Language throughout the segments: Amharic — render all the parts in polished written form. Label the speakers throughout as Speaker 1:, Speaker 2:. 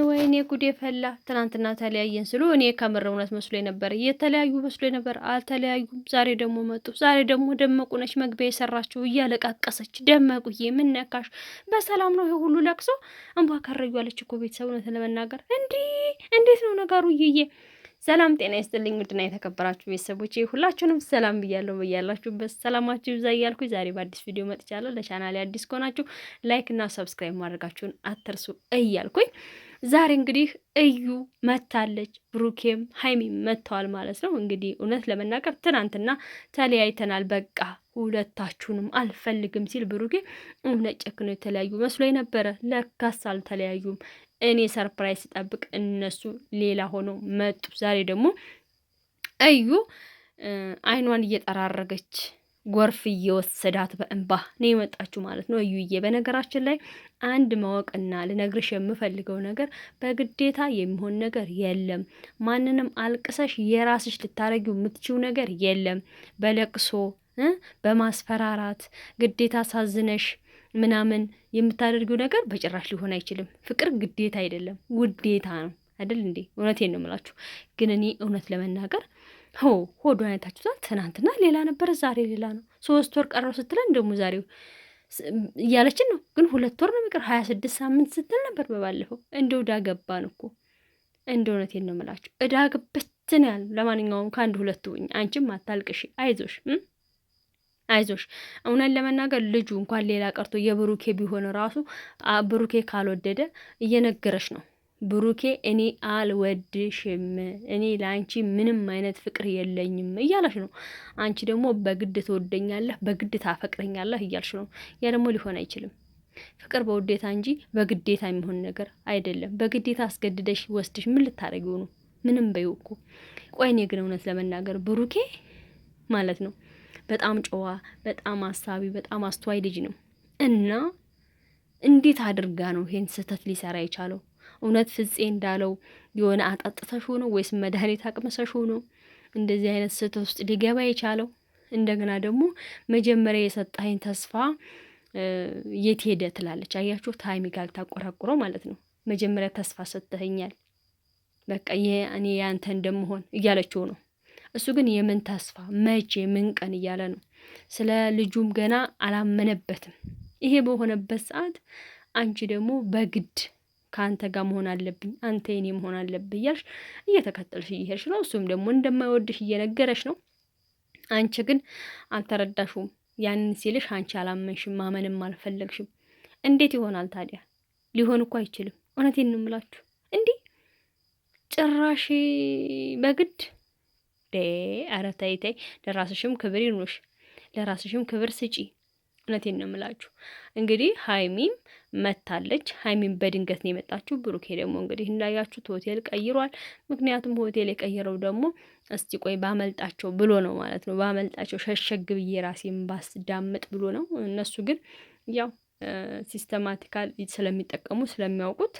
Speaker 1: ወይኔ ጉዴ ፈላ። ትናንትና ተለያየን ስሉ እኔ ከምር እውነት መስሎ ነበር፣ የተለያዩ መስሎ ነበር። አልተለያዩም። ዛሬ ደግሞ መጡ። ዛሬ ደግሞ ደመቁ ነች መግቢያ የሰራችው እያለቃቀሰች። ደመቁዬ ምን ነካሽ? በሰላም ነው ሁሉ ለቅሶ? እንባ ካረዩ አለች እኮ ቤተሰብ። እውነት ለመናገር እንዴት ነው ነገሩ? ይዬ ሰላም ጤና ይስጥልኝ። ውድና የተከበራችሁ ቤተሰቦች ሁላችሁንም ሰላም ብያለሁ። በያላችሁበት ሰላማችሁ ይብዛ እያልኩኝ ዛሬ በአዲስ ቪዲዮ መጥቻለሁ። ለቻናሌ አዲስ ከሆናችሁ ላይክ እና ሰብስክራይብ ማድረጋችሁን አትርሱ እያልኩኝ ዛሬ እንግዲህ እዩ መታለች፣ ብሩኬም ሀይሚም መጥተዋል ማለት ነው። እንግዲህ እውነት ለመናገር ትናንትና ተለያይተናል በቃ ሁለታችሁንም አልፈልግም ሲል ብሩኬ እውነት ጨክኖ የተለያዩ መስሎ ነበረ። ለካስ አልተለያዩም። እኔ ሰርፕራይዝ ስጠብቅ እነሱ ሌላ ሆነው መጡ። ዛሬ ደግሞ እዩ አይኗን እየጠራረገች ጎርፍ እየወሰዳት በእንባ ነው የመጣችሁ ማለት ነው። እዩዬ በነገራችን ላይ አንድ ማወቅና ልነግርሽ የምፈልገው ነገር በግዴታ የሚሆን ነገር የለም። ማንንም አልቅሰሽ የራስሽ ልታረጊው የምትችው ነገር የለም። በለቅሶ በማስፈራራት ግዴታ ሳዝነሽ ምናምን የምታደርጊው ነገር በጭራሽ ሊሆን አይችልም። ፍቅር ግዴታ አይደለም ውዴታ ነው አይደል እንዴ? እውነቴን ነው የምላችሁ። ግን እኔ እውነት ለመናገር ሆዷን አይታችሁታል። ትናንትና ሌላ ነበር፣ ዛሬ ሌላ ነው። 3 ወር ቀረው ስትለን ደግሞ ዛሬው እያለችን ነው። ግን 2 ወር ነው የሚቀር 26 ሳምንት ስትል ነበር በባለፈው። እንደው እዳ ገባን እኮ እንደ እውነቴን ነው የምላችሁ። እዳ ግብትን ያለ። ለማንኛውም ከአንድ ሁለት ውኝ። አንቺም አታልቅሽ፣ አይዞሽ። እውነት ለመናገር ልጁ እንኳን ሌላ ቀርቶ የብሩኬ ቢሆን ራሱ ብሩኬ ካልወደደ እየነገረሽ ነው። ብሩኬ እኔ አልወድሽም፣ እኔ ለአንቺ ምንም አይነት ፍቅር የለኝም እያለሽ ነው። አንቺ ደግሞ በግድ ትወደኛለህ፣ በግድ ታፈቅረኛለህ እያልሽ ነው። ያ ደግሞ ሊሆን አይችልም። ፍቅር በውዴታ እንጂ በግዴታ የሚሆን ነገር አይደለም። በግዴታ አስገድደሽ ወስድሽ ምን ልታረጊው ነው? ምንም በይው እኮ። ቆይ እኔ ግን እውነት ለመናገር ብሩኬ ማለት ነው በጣም ጨዋ፣ በጣም አሳቢ፣ በጣም አስተዋይ ልጅ ነው እና እንዴት አድርጋ ነው ይሄን ስህተት ሊሰራ የቻለው? እውነት ፍፄ እንዳለው የሆነ አጠጥተሽ ሆኖ ወይስ መድኃኒት አቅመሰሽ ሆኖ እንደዚህ አይነት ስህተት ውስጥ ሊገባ የቻለው? እንደገና ደግሞ መጀመሪያ የሰጣኝ ተስፋ የት ሄደ ትላለች። አያችሁ ታይሚ ጋር ታቆራቁረው ማለት ነው። መጀመሪያ ተስፋ ሰጥተኸኛል፣ በቃ እኔ ያንተ እንደምሆን እያለችው ነው። እሱ ግን የምን ተስፋ መቼ ምን ቀን እያለ ነው። ስለ ልጁም ገና አላመነበትም። ይሄ በሆነበት ሰዓት አንቺ ደግሞ በግድ ከአንተ ጋር መሆን አለብኝ፣ አንተ የኔ መሆን አለብኝ እያልሽ እየተከተልሽ እየሄድሽ ነው። እሱም ደግሞ እንደማይወድሽ እየነገረሽ ነው። አንቺ ግን አልተረዳሽውም። ያንን ሲልሽ አንቺ አላመንሽም፣ ማመንም አልፈለግሽም። እንዴት ይሆናል ታዲያ? ሊሆን እኮ አይችልም። እውነቴን ነው የምላችሁ። እንዲህ ጭራሽ በግድ ኧረ ተይ ተይ። ለራስሽም ክብር ይኑርሽ፣ ለራስሽም ክብር ስጪ። እውነቴን ነው የምላችሁ። እንግዲህ ሀይሚም መታለች። ሀይሚም በድንገት ነው የመጣችሁ። ብሩኬ ደግሞ እንግዲህ እንዳያችሁት ሆቴል ቀይሯል። ምክንያቱም ሆቴል የቀየረው ደግሞ እስቲ ቆይ ባመልጣቸው ብሎ ነው ማለት ነው። ባመልጣቸው ሸሸግ ብዬ ራሴን ባስዳምጥ ብሎ ነው። እነሱ ግን ያው ሲስተማቲካል ስለሚጠቀሙ ስለሚያውቁት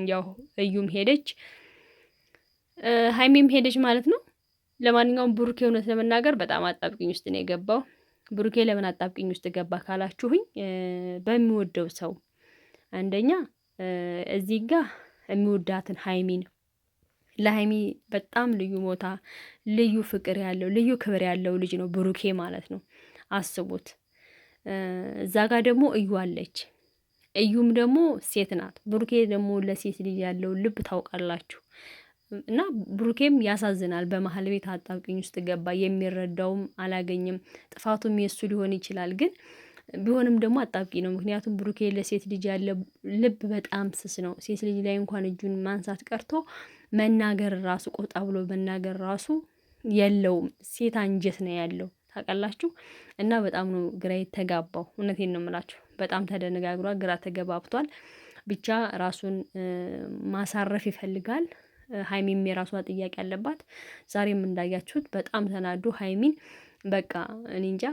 Speaker 1: ያው እዩም ሄደች ሀይሚም ሄደች ማለት ነው። ለማንኛውም ብሩኬ እውነት ለመናገር በጣም አጣብቂኝ ውስጥ ነው የገባው። ብሩኬ ለምን አጣብቂኝ ውስጥ ገባ ካላችሁኝ በሚወደው ሰው አንደኛ እዚህ ጋር የሚወዳትን ሀይሚ ነው። ለሀይሚ በጣም ልዩ ቦታ፣ ልዩ ፍቅር ያለው፣ ልዩ ክብር ያለው ልጅ ነው ብሩኬ ማለት ነው። አስቡት። እዛ ጋር ደግሞ እዩ አለች። እዩም ደግሞ ሴት ናት። ብሩኬ ደግሞ ለሴት ልጅ ያለው ልብ ታውቃላችሁ። እና ብሩኬም ያሳዝናል። በመሀል ቤት አጣብቂኝ ውስጥ ገባ። የሚረዳውም አላገኝም። ጥፋቱም የሱ ሊሆን ይችላል፣ ግን ቢሆንም ደግሞ አጣብቂኝ ነው። ምክንያቱም ብሩኬ ለሴት ልጅ ያለ ልብ በጣም ስስ ነው። ሴት ልጅ ላይ እንኳን እጁን ማንሳት ቀርቶ መናገር ራሱ ቆጣ ብሎ መናገር ራሱ የለውም። ሴት አንጀት ነው ያለው ታውቃላችሁ። እና በጣም ነው ግራ የተጋባው። እውነቴን ነው የምላችሁ። በጣም ተደነጋግሯል፣ ግራ ተገባብቷል። ብቻ ራሱን ማሳረፍ ይፈልጋል። ሀይሚም የራሷ ጥያቄ አለባት። ዛሬም እንዳያችሁት በጣም ተናዶ ሀይሚን በቃ እኔ እንጃ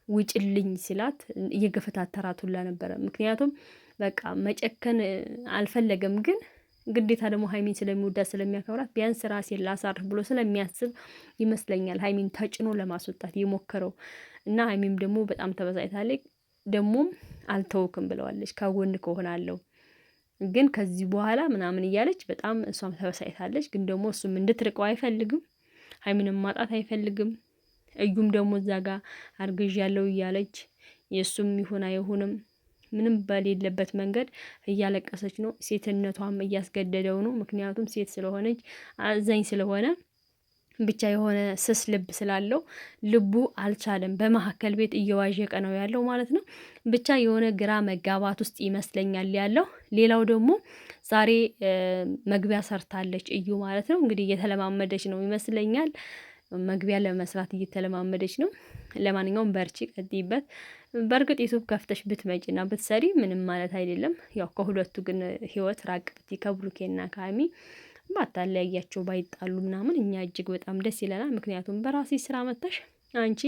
Speaker 1: ውጭልኝ ሲላት እየገፈታተራት ሁላ ነበረ። ምክንያቱም በቃ መጨከን አልፈለገም፣ ግን ግዴታ ደግሞ ሀይሚን ስለሚወዳት ስለሚያከብራት ቢያንስ ራሴን ላሳርፍ ብሎ ስለሚያስብ ይመስለኛል ሀይሚን ተጭኖ ለማስወጣት የሞከረው እና ሀይሚም ደግሞ በጣም ተበሳጭታለች። ደግሞም አልተውክም ብለዋለች። ከጎን ከሆናለሁ ግን ከዚህ በኋላ ምናምን እያለች በጣም እሷም ተበሳይታለች። ግን ደግሞ እሱም እንድትርቀው አይፈልግም፣ ሀይሚንም ማጣት አይፈልግም። እዩም ደግሞ እዛ ጋር አርግዣለሁ እያለች የእሱም ይሁን አይሁንም ምንም በሌለበት መንገድ እያለቀሰች ነው። ሴትነቷም እያስገደደው ነው። ምክንያቱም ሴት ስለሆነች አዛኝ ስለሆነ ብቻ የሆነ ስስ ልብ ስላለው ልቡ አልቻለም። በመሀከል ቤት እየዋዠቀ ነው ያለው ማለት ነው። ብቻ የሆነ ግራ መጋባት ውስጥ ይመስለኛል ያለው። ሌላው ደግሞ ዛሬ መግቢያ ሰርታለች እዩ ማለት ነው። እንግዲህ እየተለማመደች ነው ይመስለኛል። መግቢያ ለመስራት እየተለማመደች ነው። ለማንኛውም በርቺ፣ ቀጥይበት። በእርግጥ ዩቱብ ከፍተሽ ብትመጪና ብትሰሪ ምንም ማለት አይደለም። ያው ከሁለቱ ግን ህይወት ራቅ ብትይ ከብሩኬና ከሀይሚ ባታለያያቸው ባይጣሉ ምናምን እኛ እጅግ በጣም ደስ ይለናል። ምክንያቱም በራሴ ስራ መጥተሽ አንቺ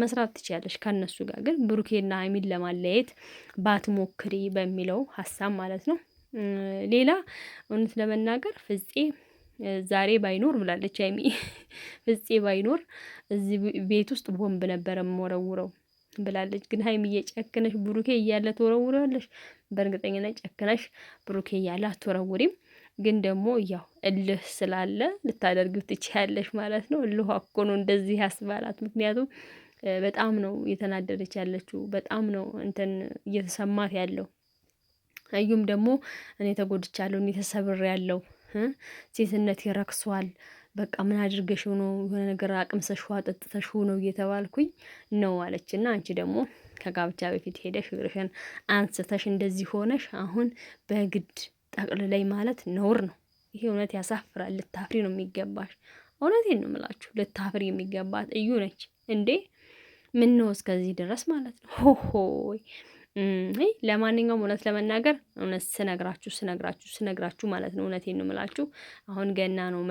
Speaker 1: መስራት ትችያለሽ ከነሱ ጋር። ግን ብሩኬና ሀይሚን ለማለያየት ባትሞክሪ በሚለው ሀሳብ ማለት ነው። ሌላ እውነት ለመናገር ፍፄ ዛሬ ባይኖር ብላለች ሀይሚ። ፍፄ ባይኖር እዚህ ቤት ውስጥ ቦምብ ነበረ የምወረውረው ብላለች። ግን ሀይሚዬ ጨክነሽ ብሩኬ እያለ ትወረውራለሽ? በእርግጠኝነት ጨክነሽ ብሩኬ እያለ አትወረውሪም። ግን ደግሞ ያው እልህ ስላለ ልታደርጊው ትችያለሽ ማለት ነው። እልህ እኮ ነው እንደዚህ ያስባላት። ምክንያቱም በጣም ነው እየተናደደች ያለችው፣ በጣም ነው እንትን እየተሰማት ያለው። እዩም ደግሞ እኔ ተጎድቻለሁ፣ እኔ ተሰብሬያለሁ፣ ሴትነት ይረክሷል፣ በቃ ምን አድርገሽ ነው የሆነ ነገር አቅምሰሽ አጠጥተሽ ነው እየተባልኩኝ ነው አለችና፣ አንቺ ደግሞ ከጋብቻ በፊት ሄደሽ እግርሽን አንስተሽ እንደዚህ ሆነሽ አሁን በግድ ጠቅልላይ ማለት ነውር ነው። ይሄ እውነት ያሳፍራል። ልታፍሪ ነው የሚገባሽ። እውነቴን ነው የምላችሁ፣ ልታፍሪ የሚገባት እዩ ነች እንዴ! ምን ነው እስከዚህ ድረስ ማለት ነው። ሆሆይ ለማንኛውም እውነት ለመናገር እውነት ስነግራችሁ ማለት ነው፣ እውነቴን ነው የምላችሁ። አሁን ገና ነው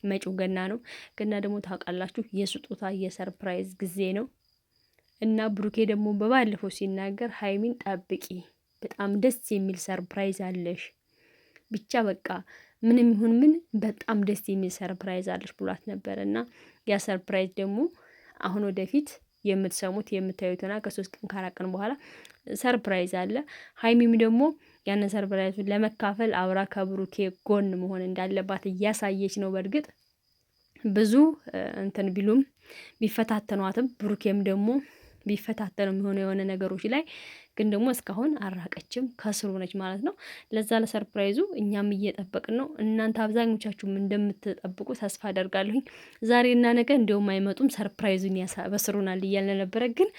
Speaker 1: መጪው ገና ነው። ገና ደግሞ ታውቃላችሁ የስጦታ የሰርፕራይዝ ጊዜ ነው እና ብሩኬ ደግሞ በባለፈው ሲናገር ሀይሚን ጠብቂ፣ በጣም ደስ የሚል ሰርፕራይዝ አለሽ፣ ብቻ በቃ ምንም ይሁን ምን በጣም ደስ የሚል ሰርፕራይዝ አለሽ ብሏት ነበር። እና ያ ሰርፕራይዝ ደግሞ አሁን ወደፊት የምትሰሙት የምታዩትና ከ3 ቀን ከ4 ቀን በኋላ ሰርፕራይዝ አለ። ሀይሚም ደግሞ ያንን ሰርፕራይዙን ለመካፈል አብራ ከብሩኬ ጎን መሆን እንዳለባት እያሳየች ነው። በእርግጥ ብዙ እንትን ቢሉም ቢፈታተኗትም ብሩኬም ደግሞ ቢፈታተነው የሆነ ነገሮች ላይ ግን ደግሞ እስካሁን አራቀችም፣ ከስሩ ነች ማለት ነው። ለዛ ለሰርፕራይዙ እኛም እየጠበቅን ነው። እናንተ አብዛኞቻችሁም እንደምትጠብቁ ተስፋ አደርጋለሁኝ። ዛሬና ነገ እንደውም አይመጡም ሰርፕራይዙን ያበስሩናል እያልን ነበረ። ግን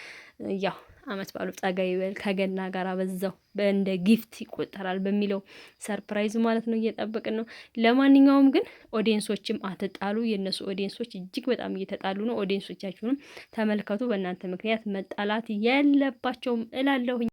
Speaker 1: ያው አመት ባሉ ጸጋ ይበል ከገና ጋር በዛው እንደ ጊፍት ይቆጠራል በሚለው ሰርፕራይዝ ማለት ነው እየጠበቅን ነው። ለማንኛውም ግን ኦዲየንሶችም አትጣሉ። የእነሱ ኦዲየንሶች እጅግ በጣም እየተጣሉ ነው። ኦዲየንሶቻችሁንም ተመልከቱ። በእናንተ ምክንያት መጣላት የለባቸውም እላለሁኝ።